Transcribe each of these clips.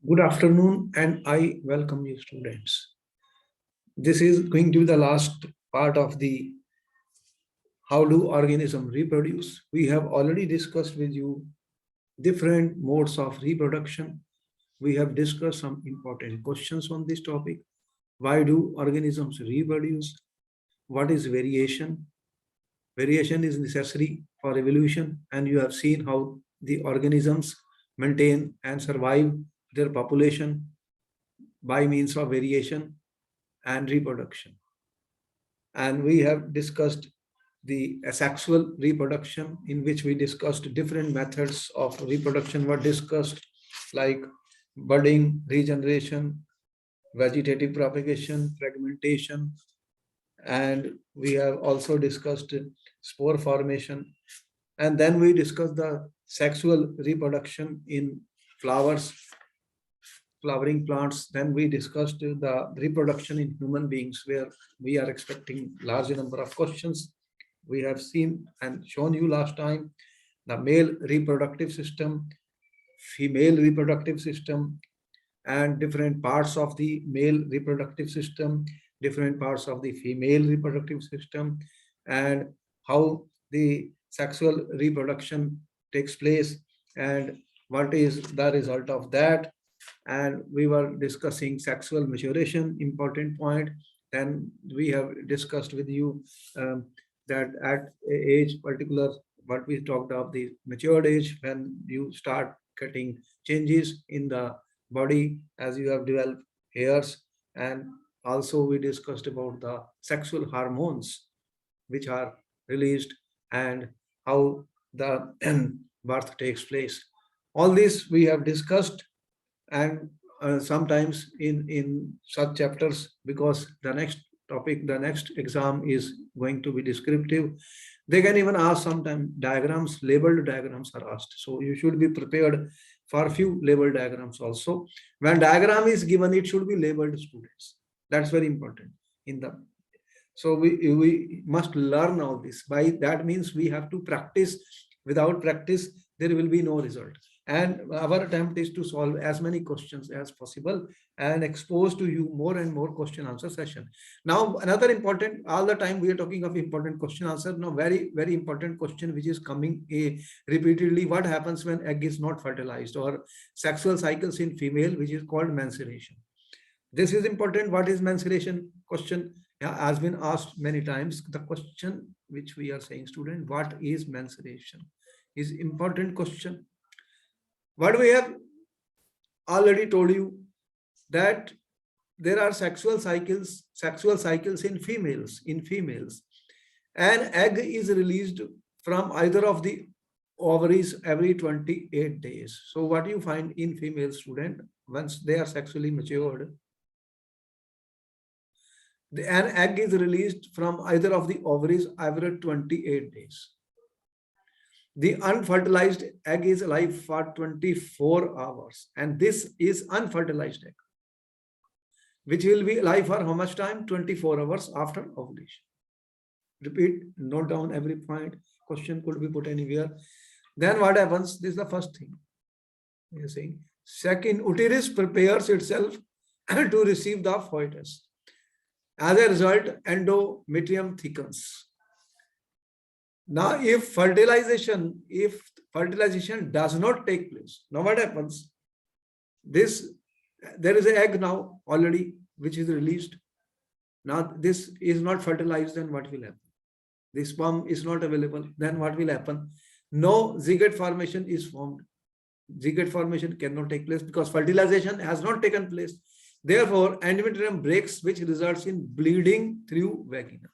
Good afternoon, and I welcome you, students. This is going to be the last part of the how do organisms reproduce. We have already discussed with you different modes of reproduction. We have discussed some important questions on this topic. Why do organisms reproduce? What is variation? Variation is necessary for evolution, and you have seen how the organisms maintain and survive their population by means of variation and reproduction. And we have discussed the asexual reproduction, in which we discussed different methods of reproduction were discussed, like budding, regeneration, vegetative propagation, fragmentation, and we have also discussed spore formation. And then we discussed the sexual reproduction in flowers, flowering plants. Then we discussed the reproduction in human beings, where we are expecting large number of questions. We have seen and shown you last time the male reproductive system, female reproductive system, and different parts of the male reproductive system, different parts of the female reproductive system, and how the sexual reproduction takes place and what is the result of that. And we were discussing sexual maturation, important point. Then we have discussed with you that at age particular, what we talked of the matured age, when you start getting changes in the body as you have developed hairs. And also we discussed about the sexual hormones which are released and how the birth takes place. All this we have discussed, and sometimes in such chapters, because the next topic, the next exam is going to be descriptive, they can even ask sometimes diagrams, labeled diagrams are asked. So you should be prepared for a few labeled diagrams also. When diagram is given, it should be labeled, students. That's very important in the. So we must learn all this. By that means we have to practice. Without practice, there will be no result. And our attempt is to solve as many questions as possible and expose to you more and more question answer session. Now, another important, all the time we are talking of important question answer. Now, very, very important question which is coming repeatedly. What happens when egg is not fertilized, or sexual cycles in female, which is called menstruation? This is important. What is menstruation? Question has been asked many times. The question which we are saying, student, what is menstruation, is important question. What we have already told you, that there are sexual cycles in females. An egg is released from either of the ovaries every 28 days. So what you find in female student, once they are sexually matured, an egg is released from either of the ovaries every 28 days. The unfertilized egg is alive for 24 hours, and this is unfertilized egg, which will be alive for how much time? 24 hours after ovulation. Repeat, note down every point. Question could be put anywhere. Then what happens? This is the first thing. You see. Second, uterus prepares itself to receive the fetus. As a result, endometrium thickens. Now, if fertilization does not take place, now what happens? There is an egg now already which is released. Now this is not fertilized, then what will happen? The sperm is not available, then what will happen? No zygote formation is formed. Zygote formation cannot take place because fertilization has not taken place. Therefore, endometrium breaks, which results in bleeding through vagina.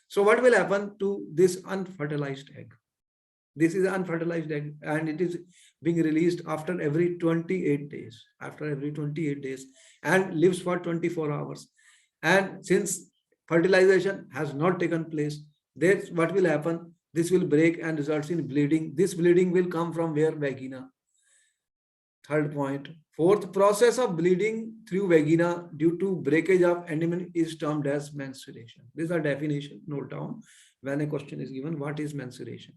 So what will happen to this unfertilized egg? This is an unfertilized egg, and it is being released after every 28 days. After every 28 days, and lives for 24 hours. And since fertilization has not taken place, that's what will happen. This will break and results in bleeding. This bleeding will come from where? Vagina. Third point. Fourth, process of bleeding through vagina due to breakage of endometrium is termed as menstruation. These are definition. Note down when a question is given. What is menstruation?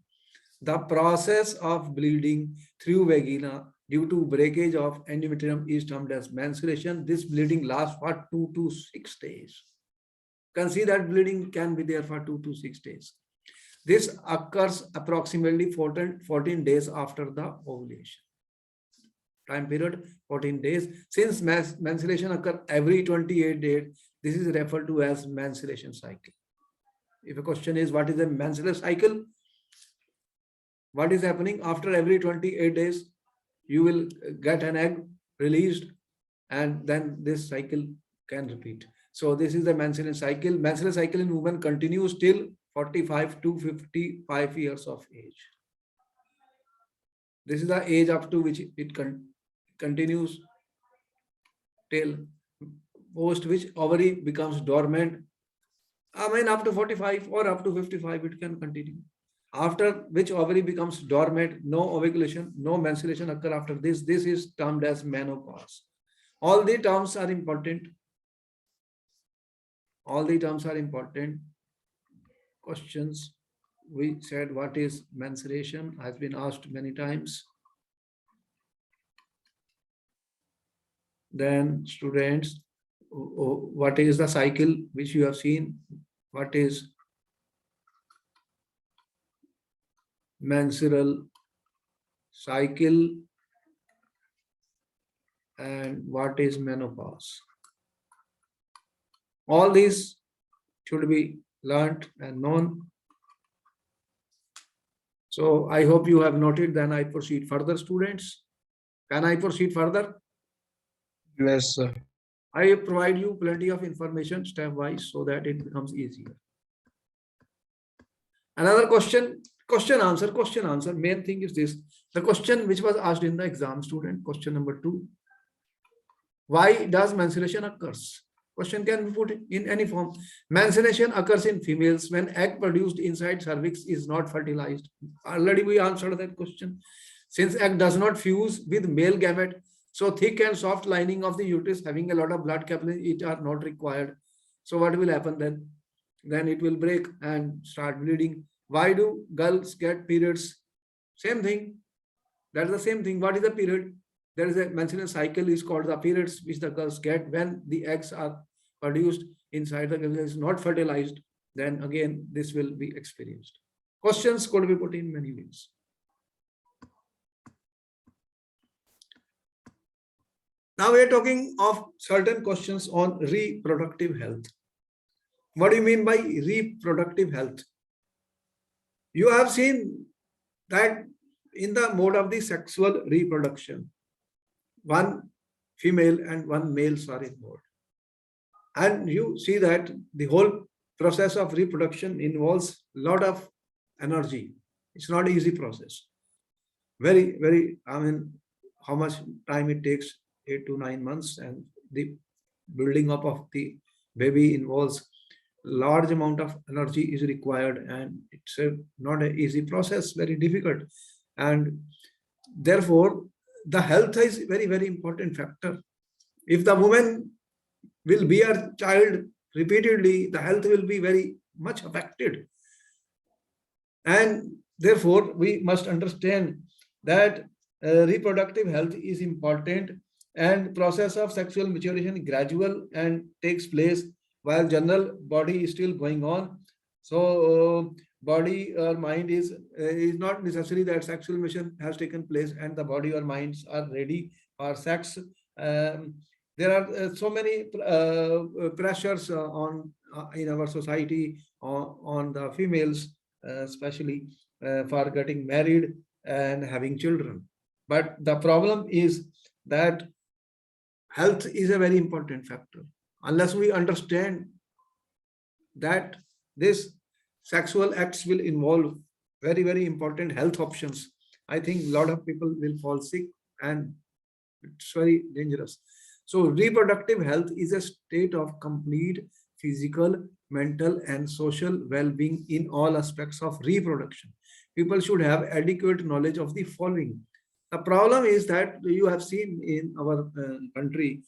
The process of bleeding through vagina due to breakage of endometrium is termed as menstruation. This bleeding lasts for 2 to 6 days. You can see that bleeding can be there for 2 to 6 days. This occurs approximately 14 days after the ovulation. Time period 14 days. Since menstruation occurs every 28 days, this is referred to as menstruation cycle. If a question is what is a menstrual cycle, what is happening after every 28 days, you will get an egg released and then this cycle can repeat. So this is the menstrual cycle. Menstrual cycle in women continues till 45 to 55 years of age. This is the age up to which it continues till post which ovary becomes dormant. I mean, up to 45 or up to 55, it can continue. After which ovary becomes dormant, no ovulation, no menstruation occur after this. This is termed as menopause. All the terms are important. All the terms are important. Questions. We said what is menstruation has been asked many times. Then students, what is the cycle which you have seen? What is menstrual cycle and what is menopause? All these should be learnt and known. So I hope you have noted. Then I proceed further, students. Can I proceed further? Yes, sir. I provide you plenty of information stepwise so that it becomes easier. Another question answer. Main thing is this. The question which was asked in the exam, student, question number 2. Why does menstruation occurs? Question can be put in any form. Menstruation occurs in females when egg produced inside cervix is not fertilized. Already we answered that question. Since egg does not fuse with male gamete, so thick and soft lining of the uterus having a lot of blood capillaries, it are not required. So what will happen then? Then it will break and start bleeding. Why do girls get periods? Same thing. That is the same thing. What is the period? There is a menstrual cycle is called the periods which the girls get when the eggs are produced inside the girl is not fertilized. Then again, this will be experienced. Questions could be put in many ways. Now we are talking of certain questions on reproductive health. What do you mean by reproductive health? You have seen that in the mode of the sexual reproduction, one female and one male are involved. And you see that the whole process of reproduction involves a lot of energy. It's not an easy process. Very, how much time it takes, 8 to 9 months, and the building up of the baby involves large amount of energy is required, and it's not an easy process, very difficult. And therefore, the health is very important factor. If the woman will bear a child repeatedly, the health will be very much affected. And therefore, we must understand that reproductive health is important, and process of sexual maturation gradual and takes place while general body is still going on. So body or mind is not necessary that sexual mission has taken place and the body or minds are ready for sex. There are so many pressures on in our society on the females, especially for getting married and having children. But the problem is that health is a very important factor. Unless we understand that this sexual acts will involve very important health options, I think a lot of people will fall sick and it's very dangerous. So reproductive health is a state of complete physical, mental, and social well-being in all aspects of reproduction. People should have adequate knowledge of the following. The problem is that you have seen in our country,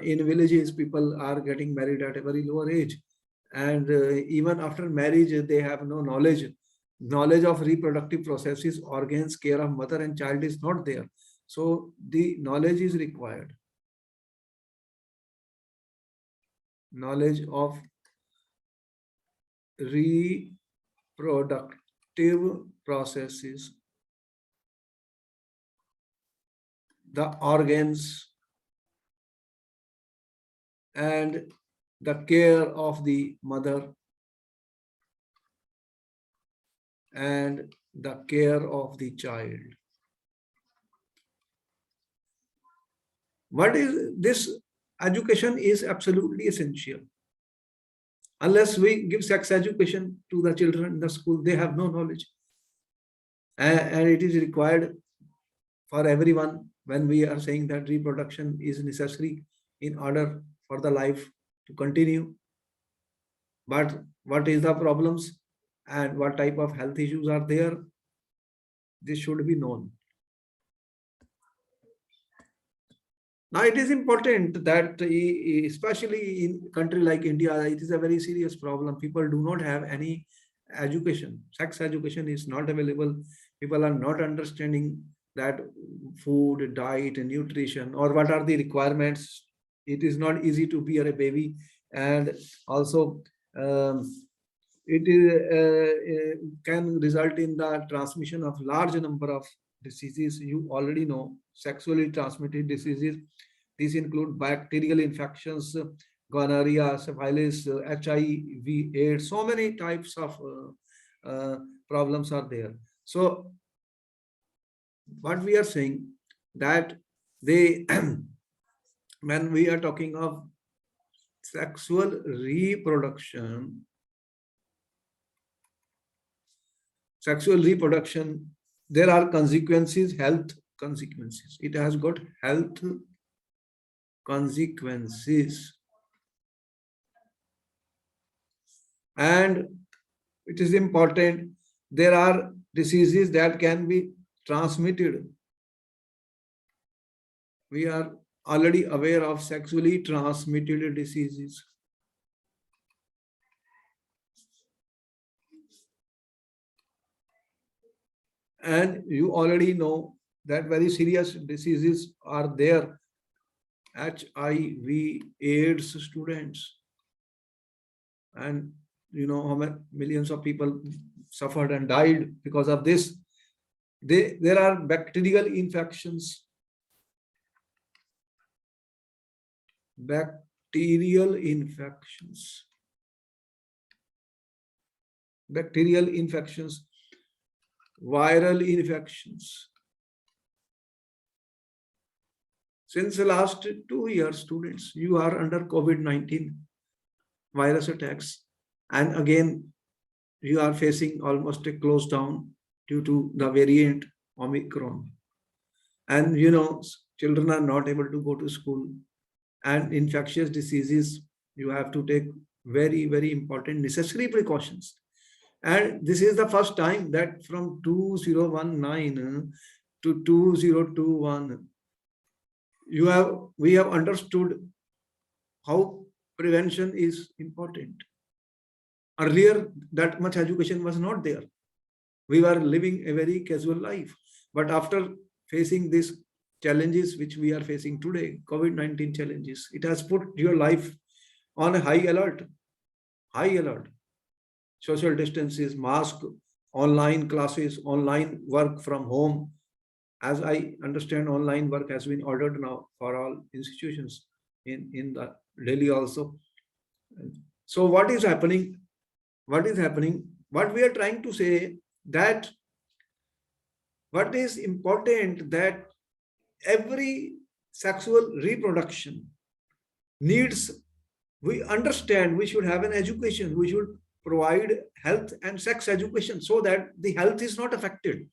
in villages, people are getting married at a very lower age. And even after marriage, they have no knowledge. Knowledge of reproductive processes, organs, care of mother and child is not there. So the knowledge is required. Knowledge of reproductive processes, the organs, and the care of the mother and the care of the child. What is this? Education is absolutely essential. Unless we give sex education to the children in the school, they have no knowledge. And it is required for everyone when we are saying that reproduction is necessary in order for the life to continue. But what is the problems and what type of health issues are there? This should be known. Now, it is important that, especially in a country like India, it is a very serious problem. People do not have any education. Sex education is not available. People are not understanding that food, diet, and nutrition, or what are the requirements. It is not easy to bear a baby, and also it is, can result in the transmission of large number of diseases. You already know sexually transmitted diseases. These include bacterial infections, gonorrhea, syphilis, HIV-AIDS. So many types of problems are there. So what we are saying that they, when we are talking of sexual reproduction, there are consequences, health consequences. It has got health consequences. And it is important, there are diseases that can be transmitted. We are already aware of sexually transmitted diseases. And you already know that very serious diseases are there. HIV-AIDS students. And you know how many millions of people suffered and died because of this. There are bacterial infections. Bacterial infections. Bacterial infections. Viral infections. Since the last 2 years, students, you are under COVID-19 virus attacks. And again, you are facing almost a close down due to the variant Omicron. And you know, children are not able to go to school. And infectious diseases, you have to take very, very important necessary precautions. And this is the first time that from 2019 to 2021, we have understood how prevention is important. Earlier, that much education was not there. We were living a very casual life. But after facing these challenges which we are facing today, COVID-19 challenges, it has put your life on a high alert. High alert. Social distances, mask, online classes, online work from home. As I understand, online work has been ordered now for all institutions in the Delhi also. So what is happening? What is happening? What we are trying to say that what is important that every sexual reproduction needs, we understand we should have an education, we should provide health and sex education so that the health is not affected,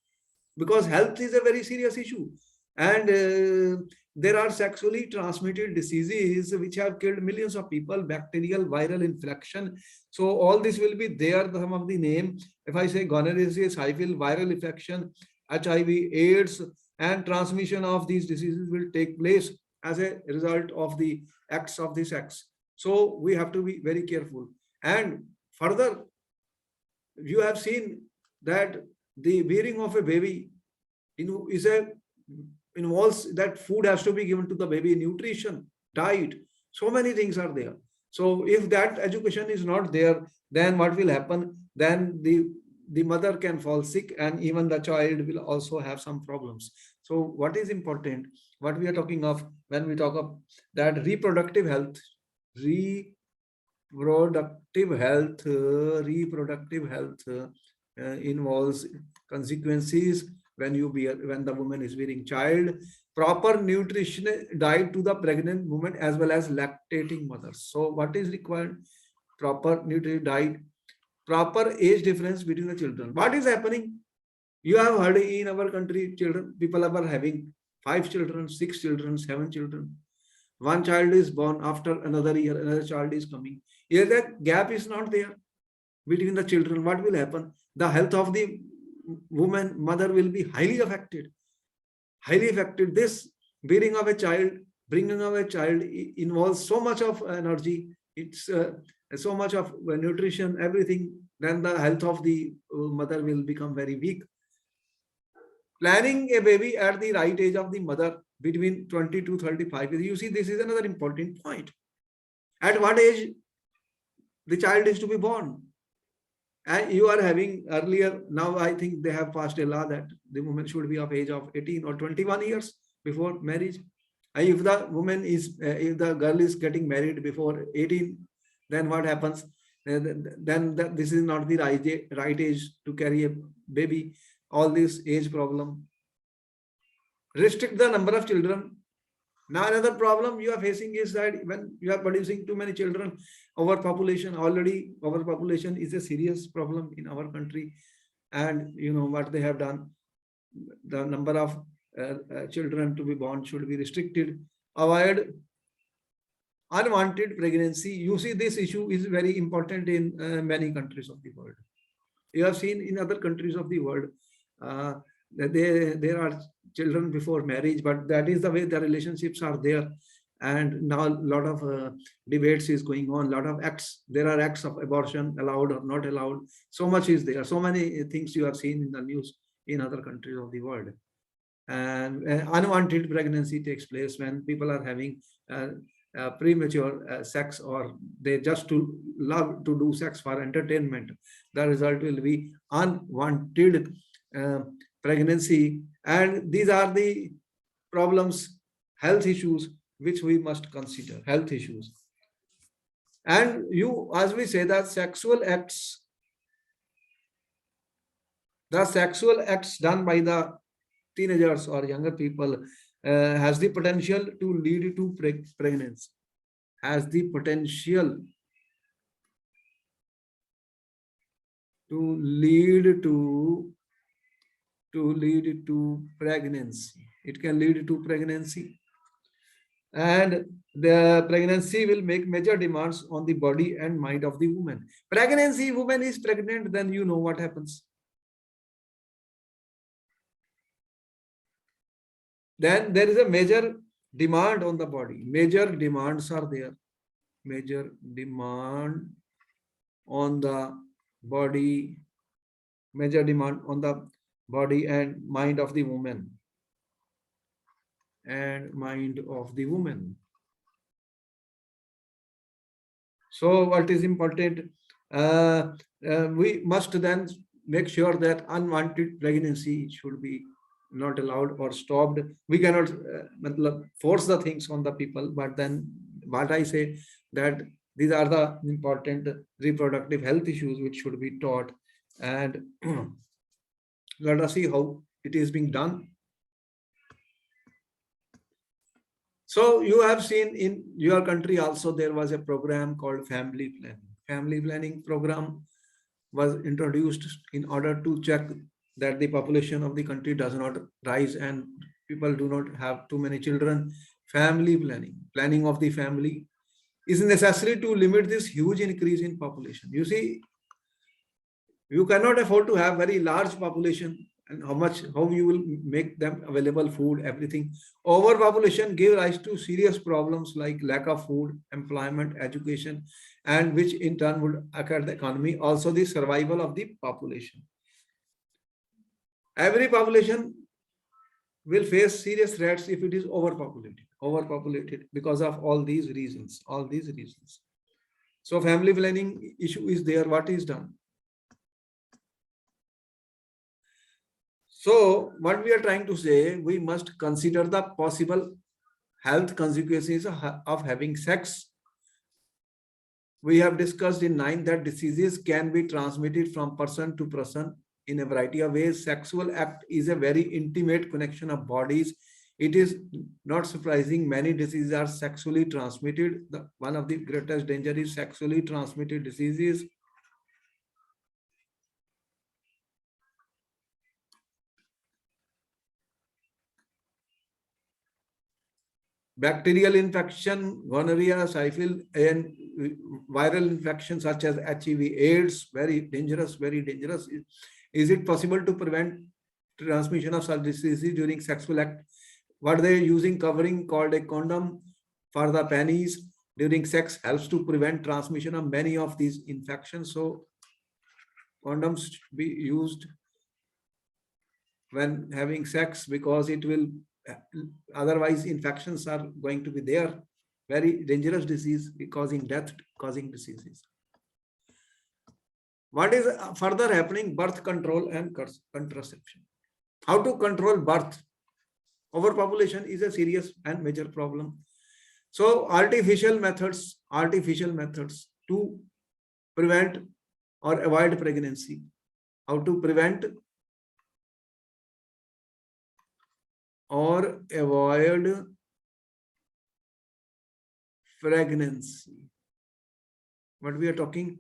because health is a very serious issue. And there are sexually transmitted diseases which have killed millions of people, bacterial, viral infection. So all this will be there, some of the name. If I say gonorrhea, syphilis, viral infection, HIV, AIDS, and transmission of these diseases will take place as a result of the acts of the sex. So we have to be very careful. And further, you have seen that the bearing of a baby is a involves that food has to be given to the baby, nutrition, diet, so many things are there. So if that education is not there, then what will happen? Then the mother can fall sick, and even the child will also have some problems. So what is important, what we are talking of when we talk of that reproductive health, reproductive health involves consequences when the woman is bearing child, proper nutrition diet to the pregnant woman as well as lactating mothers. So what is required? Proper nutrition diet, proper age difference between the children. What is happening? You have heard in our country, people are having 5 children, 6 children, 7 children. One child is born, after another year, another child is coming. If that gap is not there between the children, what will happen? The health of the woman, mother will be highly affected. Highly affected. This bearing of a child, bringing of a child involves so much of energy. It's so much of nutrition, everything. Then the health of the mother will become very weak. Planning a baby at the right age of the mother between 20 to 35 years. You see, this is another important point. At what age the child is to be born? And you are having earlier, now I think they have passed a law that the woman should be of age of 18 or 21 years before marriage. And if the woman is, if the girl is getting married before 18, then what happens? Then this is not the right age to carry a baby. All this age problem. Restrict the number of children. Now another problem you are facing is that when you are producing too many children, overpopulation, already overpopulation is a serious problem in our country. And you know what they have done, the number of children to be born should be restricted. Avoid unwanted pregnancy. You see, this issue is very important in many countries of the world. You have seen in other countries of the world that there are children before marriage, but that is the way the relationships are there. And now a lot of debates is going on, a lot of acts. There are acts of abortion allowed or not allowed. So much is there. So many things you have seen in the news in other countries of the world. And unwanted pregnancy takes place when people are having premature sex, or they just to love to do sex for entertainment. The result will be unwanted pregnancy. And these are the problems, health issues, which we must consider, health issues. And you, as we say, that the sexual acts done by the teenagers or younger people has the potential to lead to pregnancy, has the potential to lead to pregnancy. It can lead to pregnancy, and the pregnancy will make major demands on the body and mind of the woman. Pregnancy, woman is pregnant, then you know what happens. Then there is a major demand on the body. Major demands are there. Major demand on the body. Major demand on the body and mind of the woman. And mind of the woman. So what is important? We must then make sure that unwanted pregnancy should be not allowed or stopped. We cannot force the things on the people, but then what I say, that these are the important reproductive health issues which should be taught. And let us see how it is being done. So you have seen in your country also there was a program called family planning. Family planning program was introduced in order to check that the population of the country does not rise and people do not have too many children. Family planning, planning of the family is necessary to limit this huge increase in population. You see, you cannot afford to have very large population, and how you will make them available food, everything. Overpopulation gave rise to serious problems like lack of food, employment, education, and which in turn would occur the economy, also the survival of the population. Every population will face serious threats if it is overpopulated because of all these reasons, So family planning issue is there. What is done? So what we are trying to say, we must consider the possible health consequences of having sex. We have discussed in 9 that diseases can be transmitted from person to person in a variety of ways. Sexual act is a very intimate connection of bodies. It is not surprising many diseases are sexually transmitted. One of the greatest danger is sexually transmitted diseases. Bacterial infection, gonorrhea, syphilis, and viral infections such as HIV-AIDS, very dangerous, very dangerous. Is it possible to prevent transmission of such diseases during sexual act? What they using covering called a condom for the penis during sex helps to prevent transmission of many of these infections. So condoms should be used when having sex because it will otherwise infections are going to be there. Very dangerous disease causing death, causing diseases. What is further happening? Birth control and contraception. How to control birth? Overpopulation is a serious and major problem. So artificial methods to prevent or avoid pregnancy. How to prevent or avoid pregnancy. What we are talking?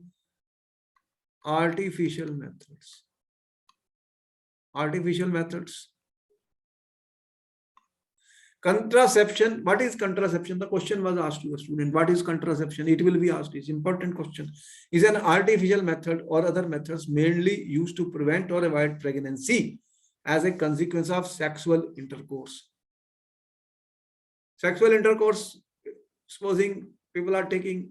Artificial methods. Contraception. What is contraception? The question was asked to a student. What is contraception? It will be asked. It's an important question. Is an artificial method or other methods mainly used to prevent or avoid pregnancy as a consequence of sexual intercourse. Sexual intercourse, supposing people are taking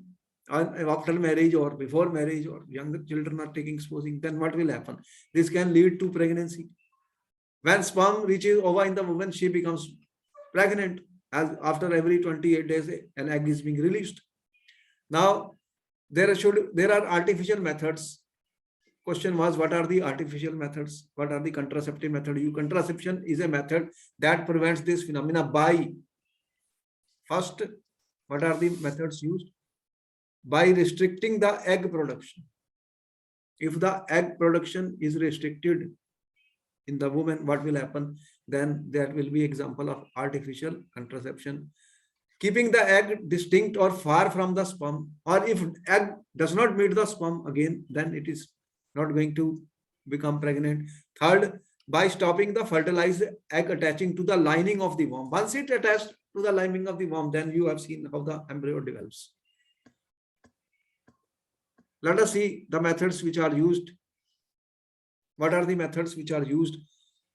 after marriage or before marriage, or younger children are taking supposing, then what will happen? This can lead to pregnancy. When sperm reaches ova in the woman, she becomes pregnant, as after every 28 days an egg is being released. Now there are artificial methods. Question was, what are the artificial methods? What are the contraceptive methods? Contraception is a method that prevents this phenomena by, first, what are the methods used? By restricting the egg production. If the egg production is restricted in the woman, what will happen? Then that will be example of artificial contraception. Keeping the egg distinct or far from the sperm, or if egg does not meet the sperm again, then it is not going to become pregnant. Third, by stopping the fertilized egg attaching to the lining of the womb. Once it attached to the lining of the womb, then you have seen how the embryo develops. Let us see the methods which are used. What are the methods which are used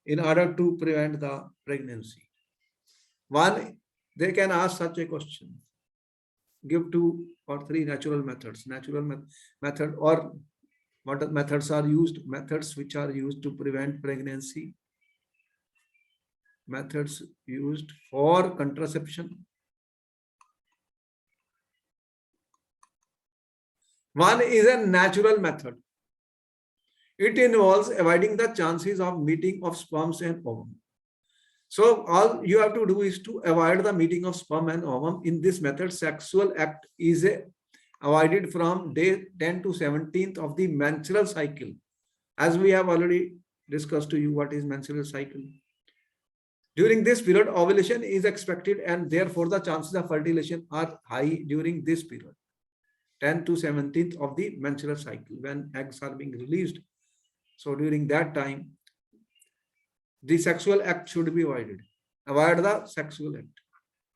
in order to prevent the pregnancy? One, they can ask such a question. Give 2 or 3 natural methods. Method, or what methods are used? Methods which are used to prevent pregnancy. Methods used for contraception. One is a natural method. It involves avoiding the chances of meeting of sperms and ovum. So all you have to do is to avoid the meeting of sperm and ovum. In this method, sexual act is avoided from day 10 to 17th of the menstrual cycle. As we have already discussed to you what is menstrual cycle. During this period, ovulation is expected, and therefore the chances of fertilization are high during this period. 10 to 17th of the menstrual cycle, when eggs are being released. So during that time, the sexual act should be avoided. Avoid the sexual act.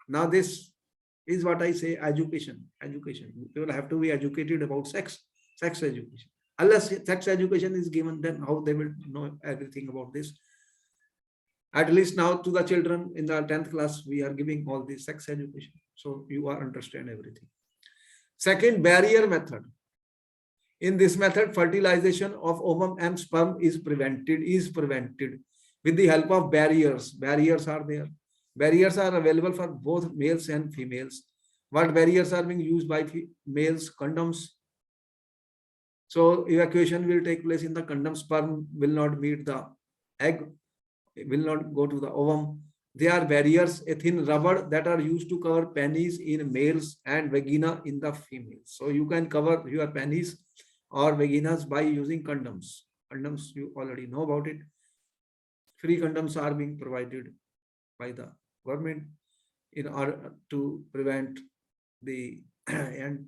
Now this is what I say, education. People have to be educated about sex education. Unless sex education is given, then how they will know everything about this? At least now to the children in the 10th class, we are giving all this sex education. So you are understand everything. Second, barrier method. In this method, fertilization of ovum and sperm is prevented with the help of barriers. Barriers are there. Barriers are available for both males and females. What barriers are being used by males? Condoms. So evacuation will take place in the condom. Sperm will not meet the egg, it will not go to the ovum. They are barriers, a thin rubber that are used to cover penis in males and vagina in the females. So you can cover your penis or vaginas by using condoms. Condoms, you already know about it. Free condoms are being provided by the government in order to prevent the and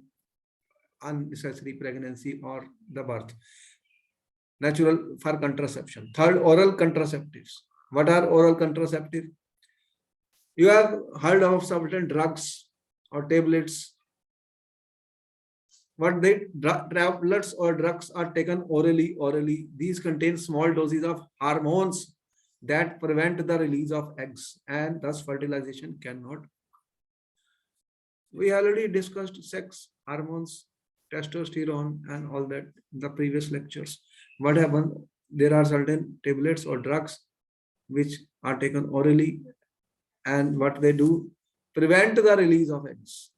unnecessary pregnancy or the birth. Natural for contraception. Third, oral contraceptives. What are oral contraceptives? You have heard of certain drugs or tablets. What they tablets or drugs are taken orally. These contain small doses of hormones that prevent the release of eggs, and thus fertilization cannot. We already discussed sex hormones, testosterone, and all that in the previous lectures. What happens? There are certain tablets or drugs which are taken orally, and what they do, prevent the release of eggs.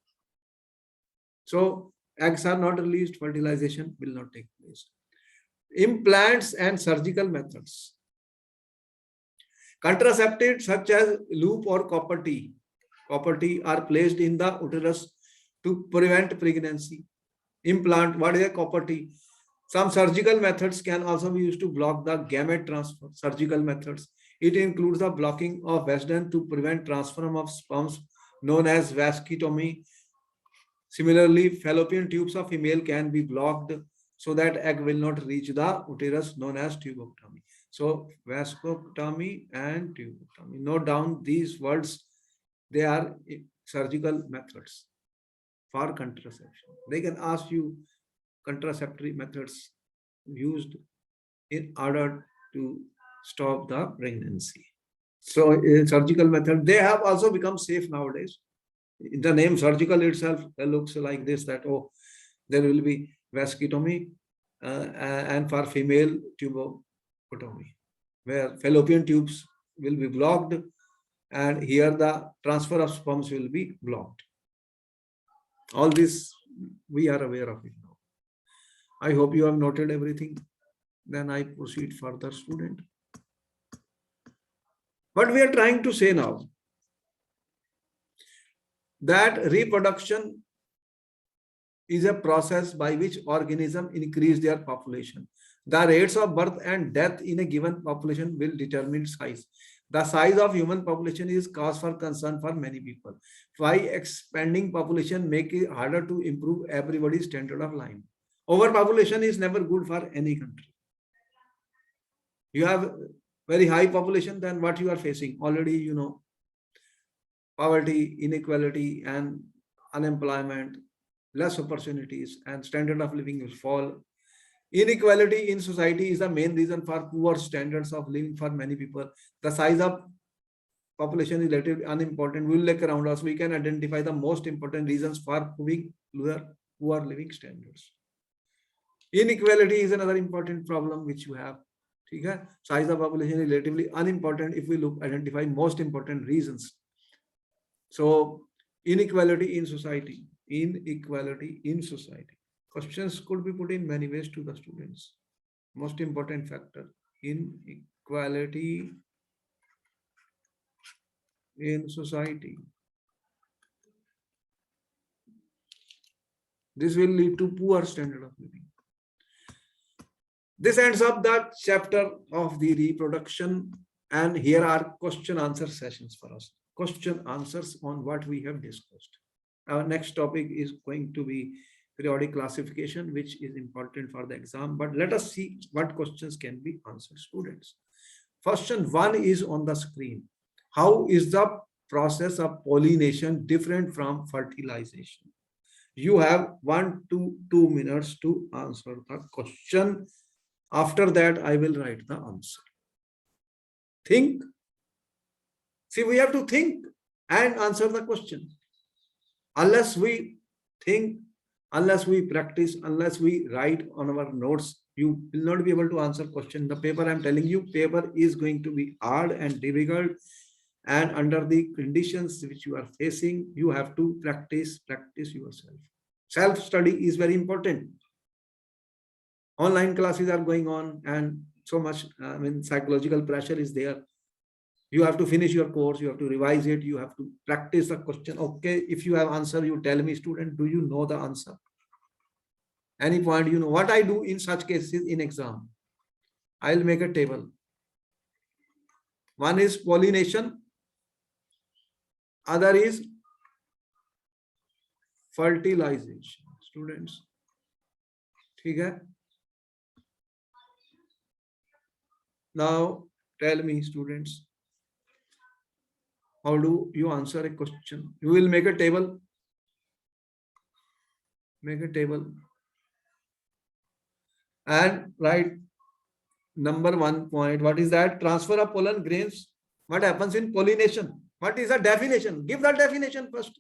So eggs are not released, fertilization will not take place. Implants and surgical methods. Contraceptives such as loop or copper T are placed in the uterus to prevent pregnancy. Implant, what is a copper T? Some surgical methods can also be used to block the gamete transfer. Surgical methods. It includes the blocking of vaginum to prevent transfer of sperms, known as vasectomy. Similarly, fallopian tubes of female can be blocked so that egg will not reach the uterus, known as tubectomy. So, vasectomy and tubectomy. Note down these words. They are surgical methods for contraception. They can ask you contraceptive methods used in order to stop the pregnancy. So surgical method, they have also become safe nowadays. The name surgical itself looks like this, that, oh, there will be vasectomy and for female tubotomy, where fallopian tubes will be blocked and here the transfer of sperms will be blocked. All this we are aware of it now. I hope you have noted everything. Then I proceed further, student. What we are trying to say now, that reproduction is a process by which organisms increase their population. The rates of birth and death in a given population will determine size. The size of human population is cause for concern for many people. Why expanding population make it harder to improve everybody's standard of life. Overpopulation is never good for any country. You have very high population, then what you are facing already, you know, poverty, inequality, and unemployment, less opportunities, and standard of living will fall. Inequality in society is the main reason for poor standards of living for many people. The size of population is relatively unimportant. We will look around us. We can identify the most important reasons for poor living standards. Inequality is another important problem which you have. Okay? Size of population is relatively unimportant if we identify most important reasons. So inequality in society. Inequality in society. Questions could be put in many ways to the students. Most important factor, inequality in society. This will lead to poor standard of living. This ends up the chapter of the reproduction, and here are question answer sessions for us. Question answers on what we have discussed. Our next topic is going to be periodic classification, which is important for the exam. But let us see what questions can be answered, students. Question 1 is on the screen. How is the process of pollination different from fertilization? You have 1 to 2 minutes to answer the question. After that, I will write the answer. Think. See, we have to think and answer the question. Unless we think, unless we practice, unless we write on our notes, You will not be able to answer question. The paper, I'm telling you, paper is going to be hard and difficult. And under the conditions which you are facing, you have to practice yourself. Self-study is very important. Online classes are going on and so much, psychological pressure is there. You have to finish your course, you have to revise it, you have to practice the question. Okay, if you have answer, you tell me, student, do you know the answer? Any point, you know what I do in such cases in exam? I'll make a table. One is pollination, other is fertilization. Students, okay? Now tell me, students, how do you answer a question? You will make a table. Make a table and write number 1 point. What is that? Transfer of pollen grains. What happens in pollination? What is the definition? Give the definition first.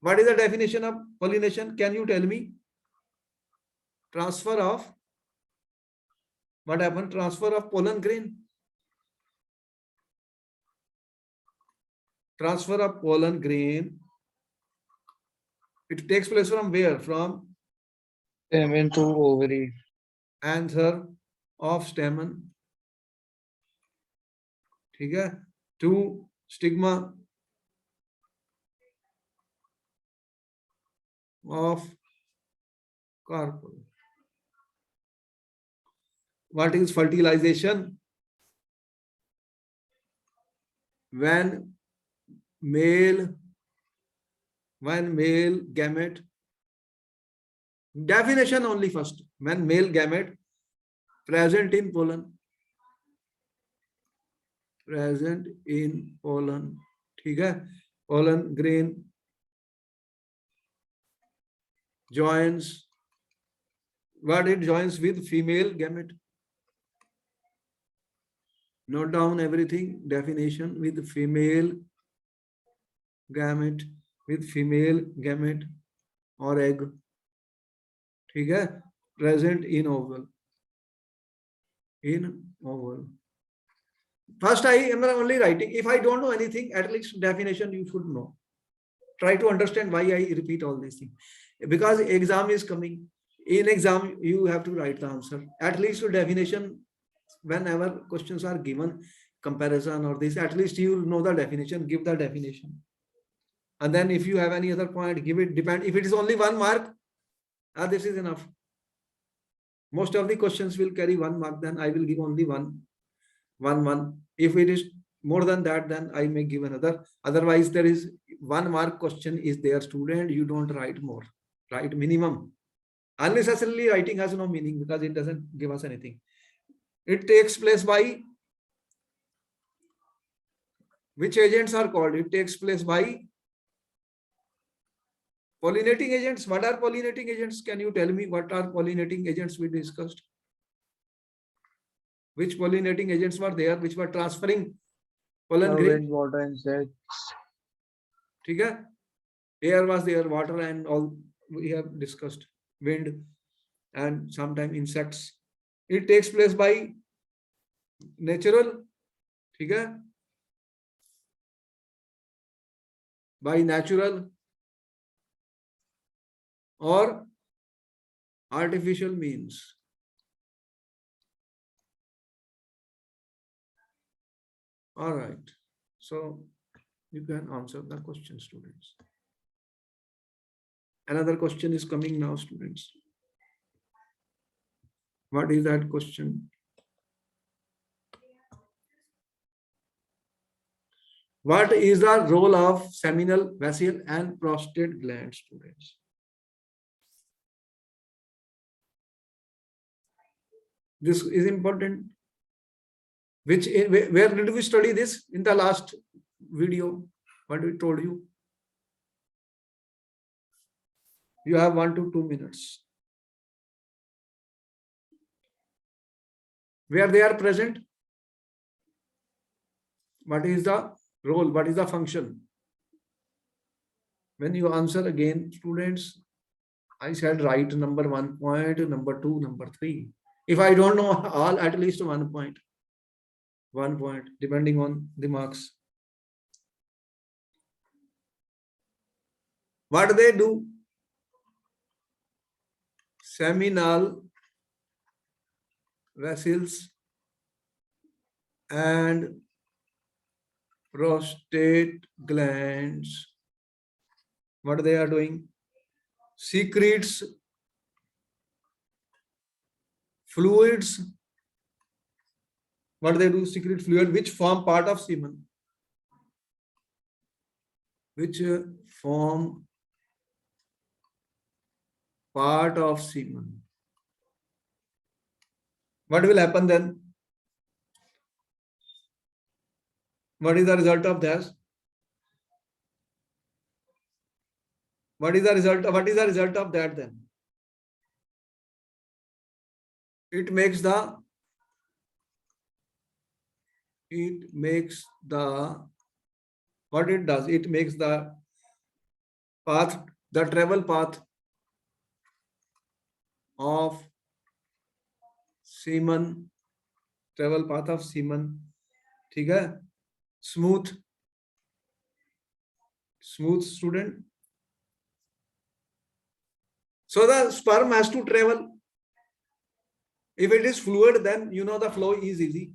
What is the definition of pollination? Can you tell me? Transfer of, what happened? Transfer of pollen grain. Transfer of pollen grain. It takes place from where? From stamen to ovary. Answer of stamen. Okay? To stigma of carpel. What is fertilization? When male gamete, definition only first, when male gamete present in pollen, ठीक है, pollen grain joins, what it joins with female gamete. Note down everything. Definition: with female gamete, or egg, ठीक है, present in oval. First, I am only writing. If I don't know anything, at least definition you should know. Try to understand why I repeat all these things. Because exam is coming. In exam, you have to write the answer. At least your definition, whenever questions are given, comparison or this, at least you know the definition, give the definition. And then if you have any other point, give it, depend. If it is only 1 mark, this is enough. Most of the questions will carry 1 mark, then I will give only one. If it is more than that, then I may give another. Otherwise, there is 1 mark question is there, student. You don't write more, write minimum. Unnecessarily writing has no meaning because it doesn't give us anything. It takes place by which agents are called? It takes place by pollinating agents. What are pollinating agents? Can you tell me what are pollinating agents we discussed? Which pollinating agents were there which were transferring pollen grain? Wind, water, insects. Okay? Air was there, water and all we have discussed. Wind and sometimes insects. It takes place by natural. Okay? By natural or artificial means. All right. So you can answer the question, students. Another question is coming now, students. What is that question? What is the role of seminal, vesical, and prostate gland, students? This is important. Where did we study this in the last video? What we told you? You have 1 to 2 minutes. Where they are present? What is the role? What is the function? When you answer again, students, I said write number 1 point, number 2, number 3. If I don't know all, at least 1 point. 1 point, depending on the marks. What they do? Seminal vessels and prostate glands. What they are doing? Secretes fluids. What they do? Secrete fluid which form part of semen. Which form part of semen. What will happen then? What is the result of that? What is the result of that then? It makes the what it does, it makes the path, the travel path of semen, ठीक है, smooth student. So the sperm has to travel. If it is fluid, then you know the flow is easy.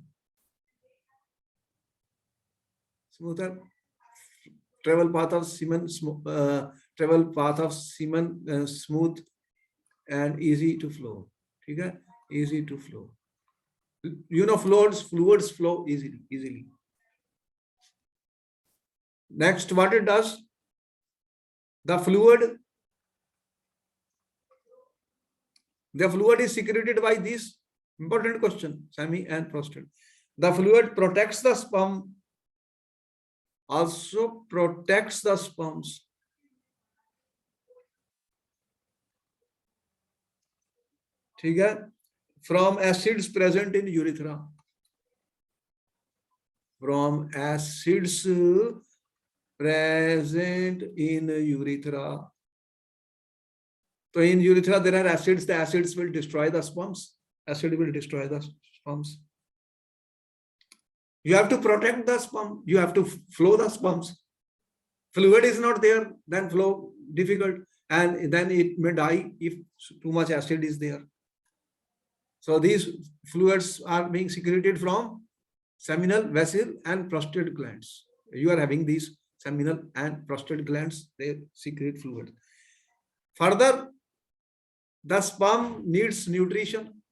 Smoother travel path of semen, smooth and easy to flow. Okay? Easy to flow. You know, fluids flow easily. Next, what it does? The fluid is secreted by this important question, semi and prostate. The fluid protects the sperm, also protects the sperms. ठीक है? From acids present in urethra. From acids present in urethra. So in urethra there are acids. The acids will destroy the sperms. Acid will destroy the sperms. You have to protect the sperm. You have to flow the sperms. Fluid is not there, then flow difficult, and then it may die if too much acid is there. So these fluids are being secreted from seminal, vessel, and prostate glands. You are having these seminal and prostate glands, they secrete fluid. Further, the sperm needs nutrition.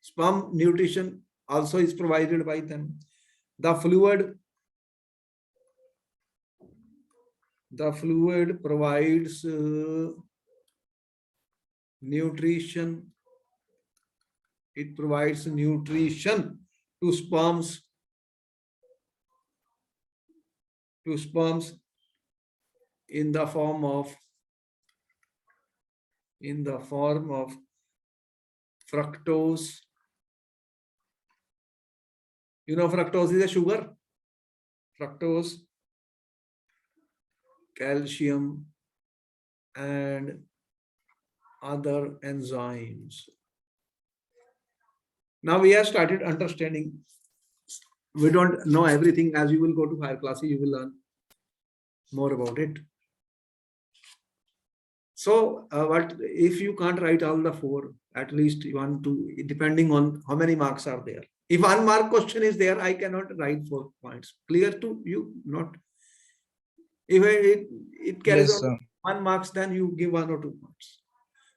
Sperm nutrition also is provided by them. The fluid provides nutrition. It provides nutrition to sperms. In the form of fructose. You know, fructose is a sugar. Fructose, calcium, and other enzymes. Now we have started understanding. We don't know everything. As you will go to higher classes, you will learn more about it. So what if you can't write all the 4, at least you want to, depending on how many marks are there. If 1 mark question is there, I cannot write 4 points. Clear to you? Not. If it carries Yes, on 1 marks, then you give 1 or 2 points.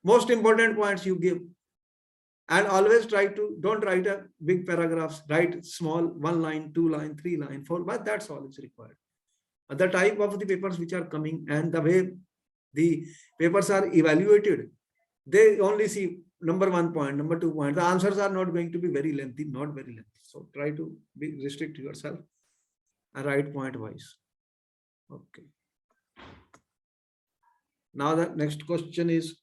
Most important points you give. And always try to, don't write a big paragraphs, write small 1 line, 2 line, 3 line, 4, but that's all is required. The type of the papers which are coming and the way the papers are evaluated, they only see number 1 point, number 2 point. The answers are not going to be very lengthy, not very lengthy. So try to be restrict yourself and write point wise. Okay. Now the next question is,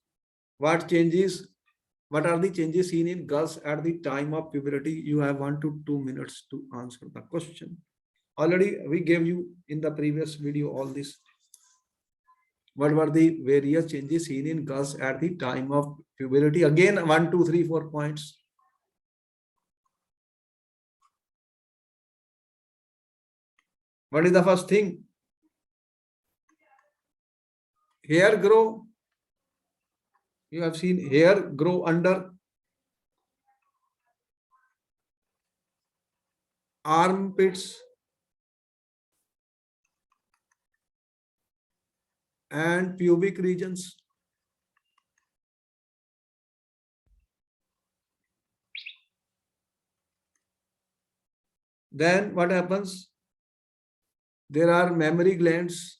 what are the changes seen in girls at the time of puberty? You have 1 to 2 minutes to answer the question. Already we gave you in the previous video all this. What were the various changes seen in girls at the time of puberty? Again, 1, 2, 3, 4 points. What is the first thing? Hair grow. You have seen hair grow under armpits and pubic regions. Then what happens? There are mammary glands.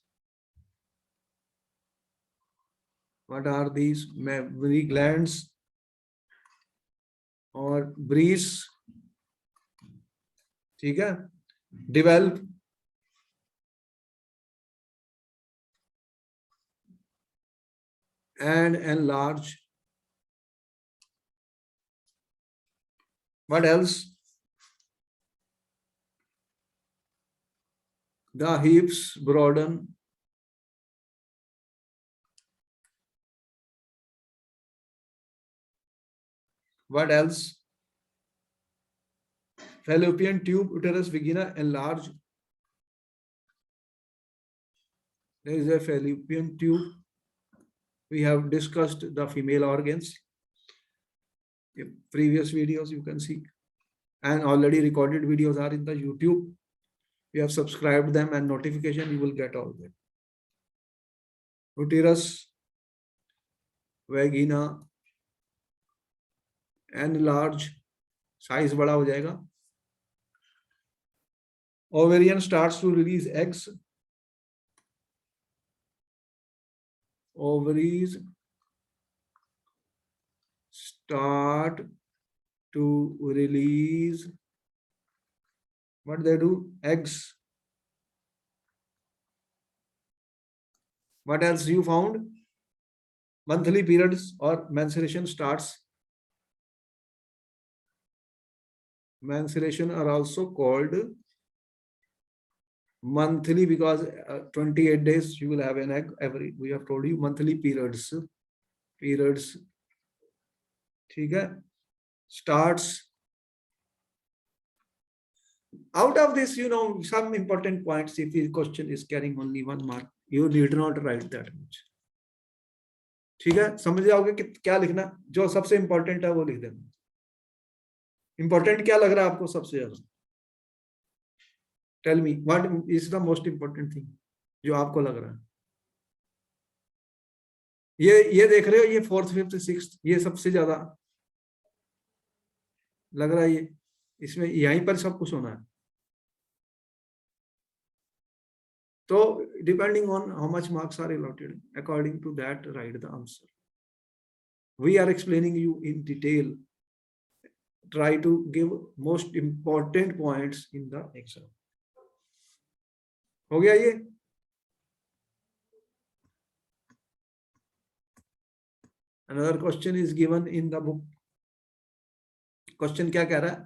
What are these mammary glands or breasts? ठीक है? Develop and enlarge. What else? The hips broaden. What else? Fallopian tube, uterus, vagina enlarge. There is a fallopian tube. We have discussed the female organs. In previous videos you can see, and already recorded videos are in the YouTube. You have subscribed them and notification, you will get all that. Uterus, vagina, enlarge, size बड़ा हो जाएगा. Ovarian starts to release eggs. Ovaries start to release, what they do? Eggs. What else you found? Monthly periods or menstruation starts. Menstruation are also called monthly because 28 days you will have an egg every, we have told you. Monthly periods ठीक है, starts. Out of this, you know, some important points. If the question is carrying only 1 mark, you need not write that much. ठीक है, समझ जाओगे कि क्या लिखना. जो सबसे इंपॉर्टेंट है वो लिख देना. इंपॉर्टेंट क्या लग रहा है आपको सबसे ज्यादा? Tell me what is the most important thing जो आपको लग रहा है. ये देख रहे हो, ये 4th 5th 6th, ये सबसे ज्यादा लग रहा है. ये इसमें यहीं पर सब कुछ होना है. So depending on how much marks are allotted, according to that, write the answer. We are explaining you in detail. Try to give most important points in the exam. हो गया ये? Another question is given in the book. Question क्या कह रहा है?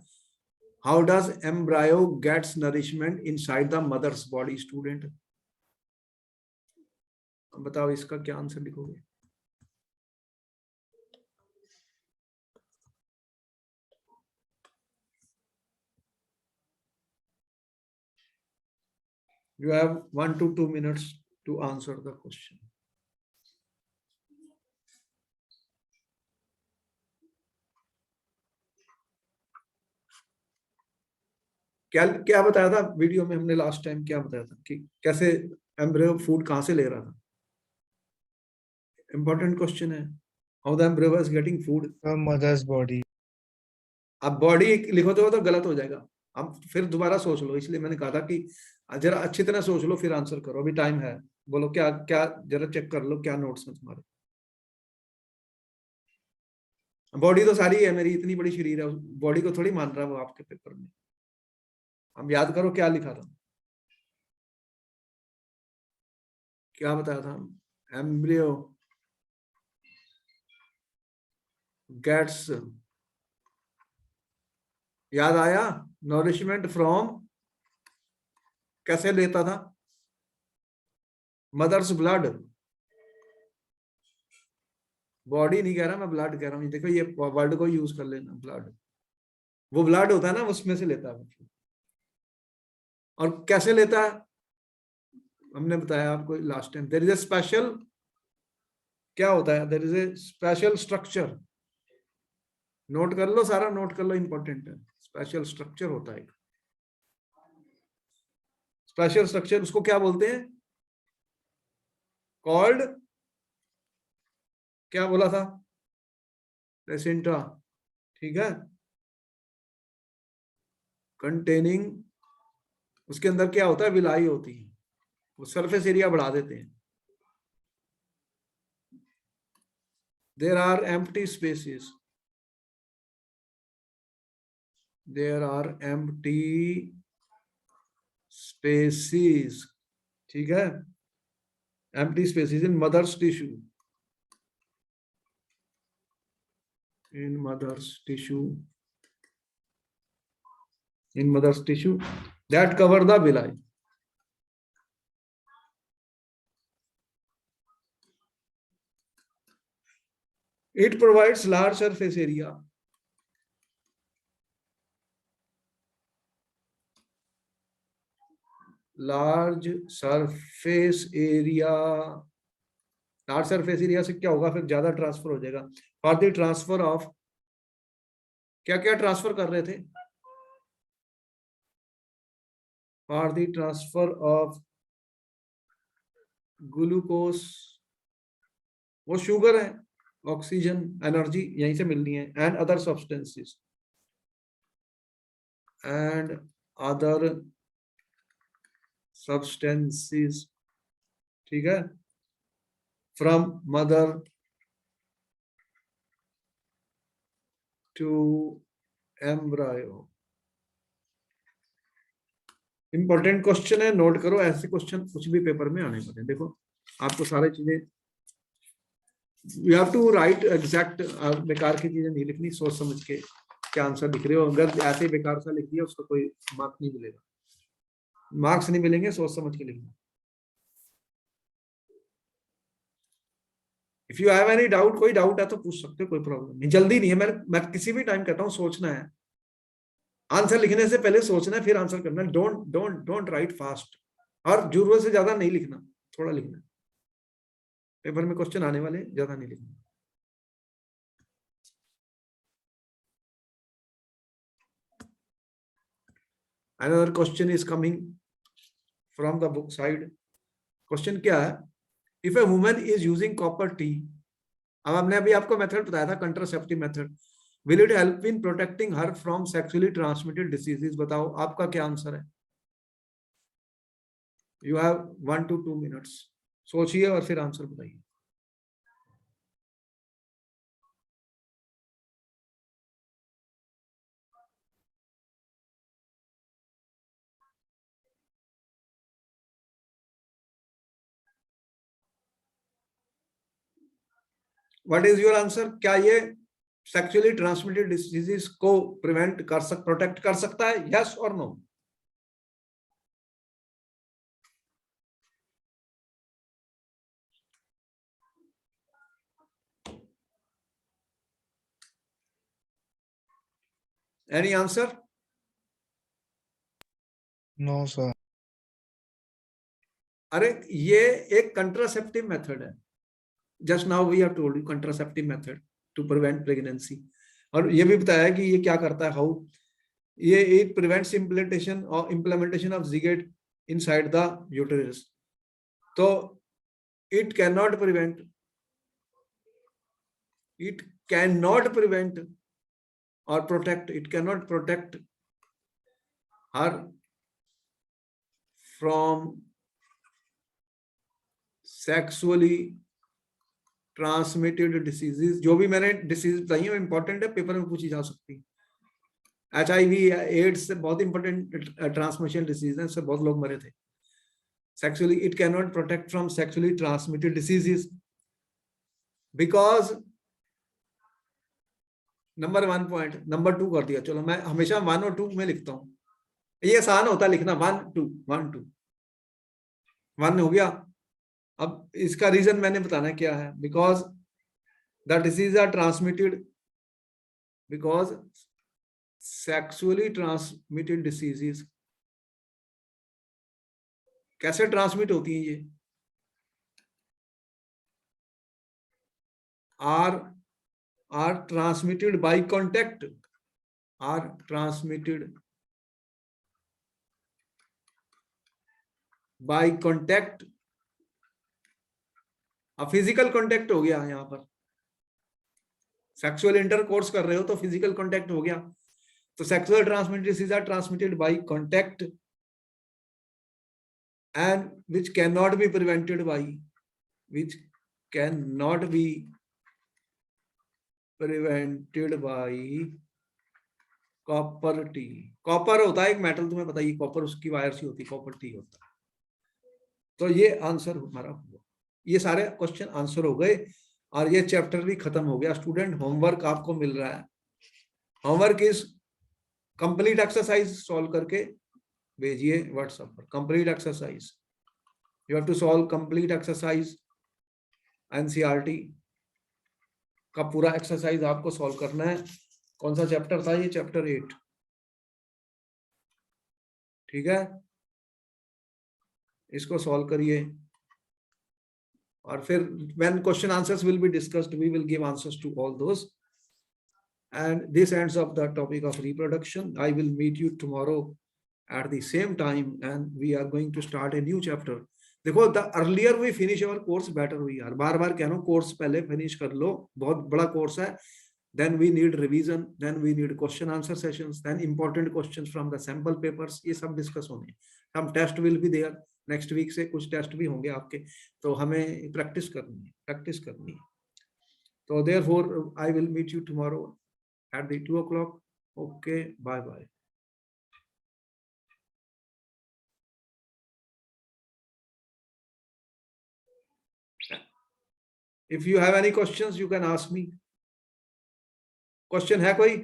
How does embryo gets nourishment inside the mother's body? Student, बताओ इसका क्या आंसर लिखोगे? You have 1 to 2 minutes to answer the question. क्या बताया था वीडियो में हमने लास्ट टाइम? क्या बताया था कि कैसे एम्ब्रियो फूड कहां से ले रहा था? इंपॉर्टेंट क्वेश्चन है. How the embryo is getting food From mother's body. अब बॉडी लिखो तो गलत हो जाएगा. अब फिर दोबारा सोच लो, इसलिए मैंने कहा था कि जरा अच्छी तरह सोच लो फिर आंसर करो. अभी टाइम है. बोलो क्या क्या, जरा चेक कर लो क्या नोट्स में तुम्हारे. बॉडी तो सारी है मेरी, इतनी बड़ी शरीर है, बॉडी को थोड़ी मान रहा है वो आपके पेपर में. अब याद करो क्या लिखा था, क्या बताया था. एम्ब्रियो गेट्स, याद आया? नॉरिशमेंट फ्रॉम, कैसे लेता था? Mother's blood. बॉडी नहीं कह रहा मैं, ब्लड कह रहा हूँ। देखो ये वर्ड को यूज कर लेना, ब्लड, वो ब्लड होता है ना, उसमें से लेता है। और कैसे लेता है हमने बताया आपको last time. There is a special, क्या होता है, there is a special structure, note कर लो, सारा नोट कर लो, इंपॉर्टेंट है। स्पेशल स्ट्रक्चर होता है, स्पेशल स्ट्रक्चर, उसको क्या बोलते हैं, कॉल्ड, क्या बोला था, प्लेसेंटा, ठीक है, कंटेनिंग, उसके अंदर क्या होता है, विलाई होती है, वो सरफेस एरिया बढ़ा देते हैं। There are empty spaces, there are empty spaces, ठीक है, empty spaces in mother's tissue, in mother's tissue, in mother's tissue that cover the villi. It provides large surface area, large surface area, large surface area से क्या होगा, फिर ज्यादा transfer हो जाएगा। For the transfer of, क्या क्या transfer कर रहे थे, for the transfer of glucose, वो शुगर है, ऑक्सीजन, एनर्जी यहीं से मिलनी है, and other substances, and other substances, ठीक है, from mother to embryo. Important question है, नोट करो, ऐसे क्वेश्चन कुछ भी पेपर में आने पड़े। देखो आपको सारी चीजें, you have to write exact, बेकार की चीजें नहीं लिखनी, सोच समझ के क्या आंसर लिख रहे हो। अगर ऐसे बेकार सा लिख दिया उसका कोई मार्क्स नहीं मिलेगा, मार्क्स नहीं मिलेंगे, सोच समझ के लिखना। If you have any doubt, कोई डाउट है तो पूछ सकते हो, कोई प्रॉब्लम नहीं, जल्दी नहीं है। मैं किसी भी टाइम कहता हूँ सोचना है, आंसर लिखने से पहले सोचना है, फिर आंसर करना है। Don't don't don't write fast, और जरूरत से ज्यादा नहीं लिखना, थोड़ा लिखना। पेपर में क्वेश्चन आने वाले, ज्यादा नहीं लिखना। Another question is coming from the book side. Question क्या है, if a woman is using copper T, अब हमने अभी आपको मेथड बताया था, contraceptive method, will it help in protecting her from sexually transmitted diseases? बताओ आपका क्या आंसर है। यू हैव 1 to 2 minutes, सोचिए और फिर आंसर बताइए। What is your answer? क्या ये सेक्सुअली ट्रांसमिटेड डिसीजेस को प्रोटेक्ट कर सकता है, यस और no? Any answer? No sir. अरे ये एक कंट्रासेप्टिव मेथड है, just now we have told you contraceptive method to prevent pregnancy. और ये भी बताया कि ये क्या करता है, हाउ ये it prevents implementation of zygote inside the uterus. तो it can not prevent or protect, it cannot protect her from sexually transmitted diseases। जो भी मैंने डिसीज बताई है इंपॉर्टेंट है, पेपर में पूछी जा सकती है। HIV-AIDS से बहुत इंपॉर्टेंट ट्रांसमिशन डिसीज है, इससे बहुत लोग मरे थे। Sexually, it can not protect from sexually transmitted diseases because, number 1 point, number 2 कर दिया। चलो मैं हमेशा 1 और 2 में लिखता हूँ, ये आसान होता है लिखना, 1 2 1 2 1 हो गया। अब इसका रीजन मैंने बताना क्या है, because The diseases are transmitted because sexually transmitted diseases. कैसे ट्रांसमिट होती हैं ये? are transmitted by contact, are transmitted by contact. अब फिजिकल कांटेक्ट हो गया यहाँ पर, सेक्सुअल इंटरकोर्स कर रहे हो तो फिजिकल कांटेक्ट हो गया. तो sexual transmitted disease are transmitted by contact and which cannot be prevented by copper T. Copper होता है एक मेटल, तुम्हें बताइए, कॉपर उसकी वायर सी होती है, कॉपर टी होता है. तो ये आंसर हमारा हुआ. ये सारे क्वेश्चन आंसर हो गए और ये चैप्टर भी खत्म हो गया. स्टूडेंट होमवर्क आपको मिल रहा है. Homework is complete exercise solve करके भेजिए व्हाट्सएप पर. Complete exercise, you have to solve complete exercise. NCERT का पूरा एक्सरसाइज आपको सॉल्व करना है. कौन सा चैप्टर था ये? चैप्टर 8. ठीक है, इसको सॉल्व करिए और फिर when question answers will be discussed, we will give answers to all those. And this ends up the topic of reproduction. I will meet you tomorrow at the same time and we are going to start a new chapter. देखो, the earlier we finish our course better we are. बार बार कह रहा हूँ, course पहले finish कर लो, बहुत बड़ा course है. Then we need revision, then we need question answer sessions, then important questions from the sample papers. ये सब डिस्कस होने. Some test will be there. Next week से कुछ टेस्ट भी होंगे आपके, तो हमें प्रैक्टिस करनी है. तो therefore I will meet you tomorrow at the 2 o'clock. Okay, bye bye. If you have any questions, you can ask me. Question है कोई?